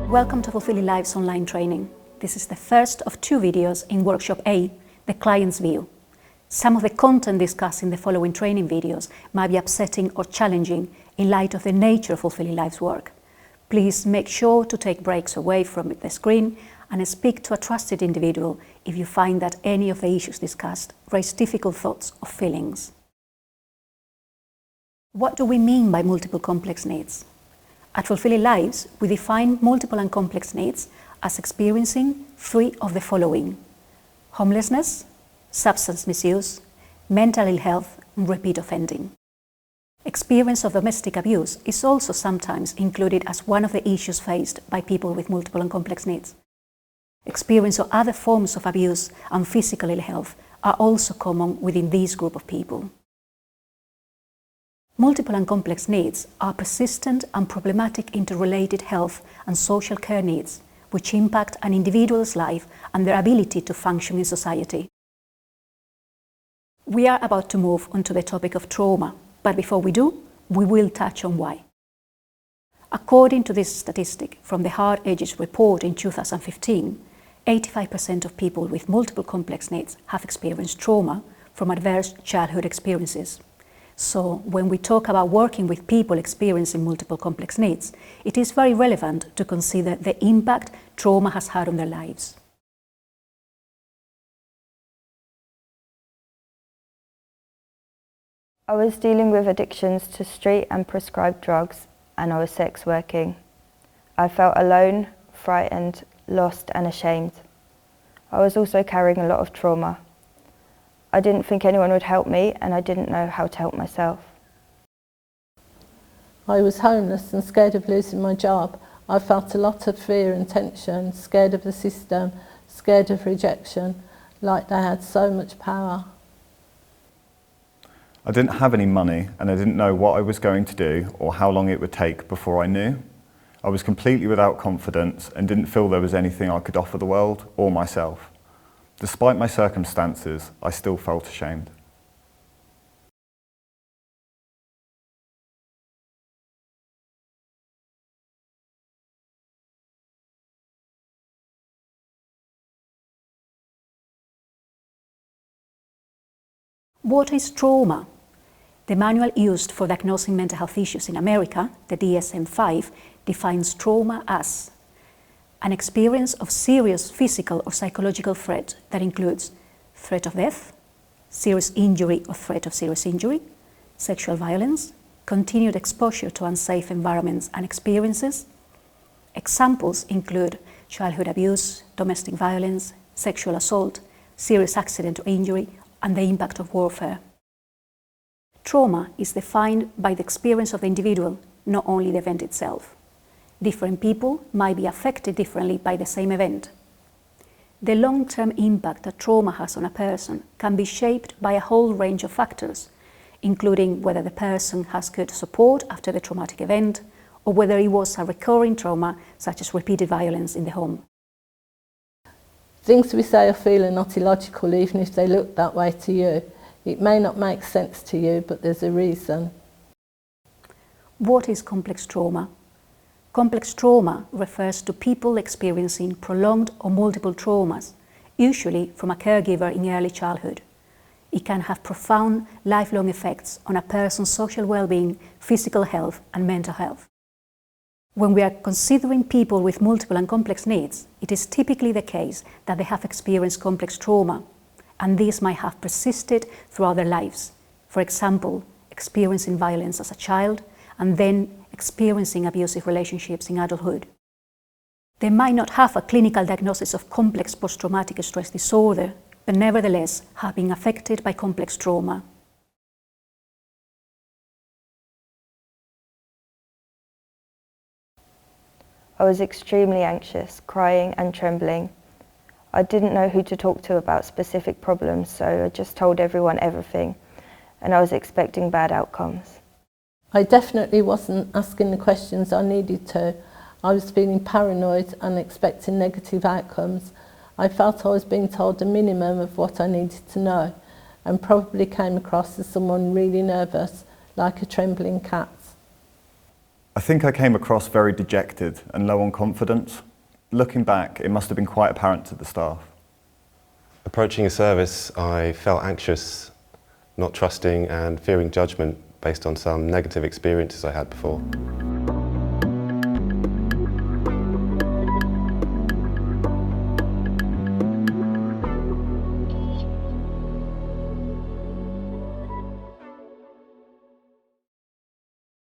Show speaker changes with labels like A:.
A: Welcome to Fulfilling Lives online training. This is the first of 2 videos in Workshop A, the client's view. Some of the content discussed in the following training videos might be upsetting or challenging in light of the nature of Fulfilling Lives work. Please make sure to take breaks away from the screen and speak to a trusted individual if you find that any of the issues discussed raise difficult thoughts or feelings. What do we mean by multiple complex needs? At Fulfilling Lives, we define multiple and complex needs as experiencing 3 of the following: homelessness, substance misuse, mental ill health, and repeat offending. Experience of domestic abuse is also sometimes included as one of the issues faced by people with multiple and complex needs. Experience of other forms of abuse and physical ill health are also common within this group of people. Multiple and complex needs are persistent and problematic interrelated health and social care needs which impact an individual's life and their ability to function in society. We are about to move on to the topic of trauma, but before we do, we will touch on why. According to this statistic from the Hard Edges report in 2015, 85% of people with multiple complex needs have experienced trauma from adverse childhood experiences. So, when we talk about working with people experiencing multiple complex needs, it is very relevant to consider the impact trauma has had on their lives.
B: I was dealing with addictions to street and prescribed drugs, and I was sex working. I felt alone, frightened, lost and ashamed. I was also carrying a lot of trauma. I didn't think anyone would help me, and I didn't know how to help myself.
C: I was homeless and scared of losing my job. I felt a lot of fear and tension, scared of the system, scared of rejection, like they had so much power.
D: I didn't have any money and I didn't know what I was going to do or how long it would take before I knew. I was completely without confidence and didn't feel there was anything I could offer the world or myself. Despite my circumstances, I still felt ashamed.
A: What is trauma? The manual used for diagnosing mental health issues in America, the DSM-5, defines trauma as an experience of serious physical or psychological threat that includes threat of death, serious injury or threat of serious injury, sexual violence, continued exposure to unsafe environments and experiences. Examples include childhood abuse, domestic violence, sexual assault, serious accident or injury, and the impact of warfare. Trauma is defined by the experience of the individual, not only the event itself. Different people might be affected differently by the same event. The long-term impact that trauma has on a person can be shaped by a whole range of factors, including whether the person has good support after the traumatic event, or whether it was a recurring trauma, such as repeated violence in the home.
C: Things we say or feel are not illogical even if they look that way to you. It may not make sense to you, but there's a reason.
A: What is complex trauma? Complex trauma refers to people experiencing prolonged or multiple traumas, usually from a caregiver in early childhood. It can have profound lifelong effects on a person's social well-being, physical health, and mental health. When we are considering people with multiple and complex needs, it is typically the case that they have experienced complex trauma, and these might have persisted throughout their lives. For example, experiencing violence as a child and then experiencing abusive relationships in adulthood. They might not have a clinical diagnosis of complex post-traumatic stress disorder, but nevertheless have been affected by complex trauma.
B: I was extremely anxious, crying and trembling. I didn't know who to talk to about specific problems, so I just told everyone everything, and I was expecting bad outcomes.
C: I definitely wasn't asking the questions I needed to. I was feeling paranoid and expecting negative outcomes. I felt I was being told the minimum of what I needed to know, and probably came across as someone really nervous, like a trembling cat.
D: I think I came across very dejected and low on confidence. Looking back, it must have been quite apparent to the staff.
E: Approaching a service, I felt anxious, not trusting and fearing judgment based on some negative experiences I had before.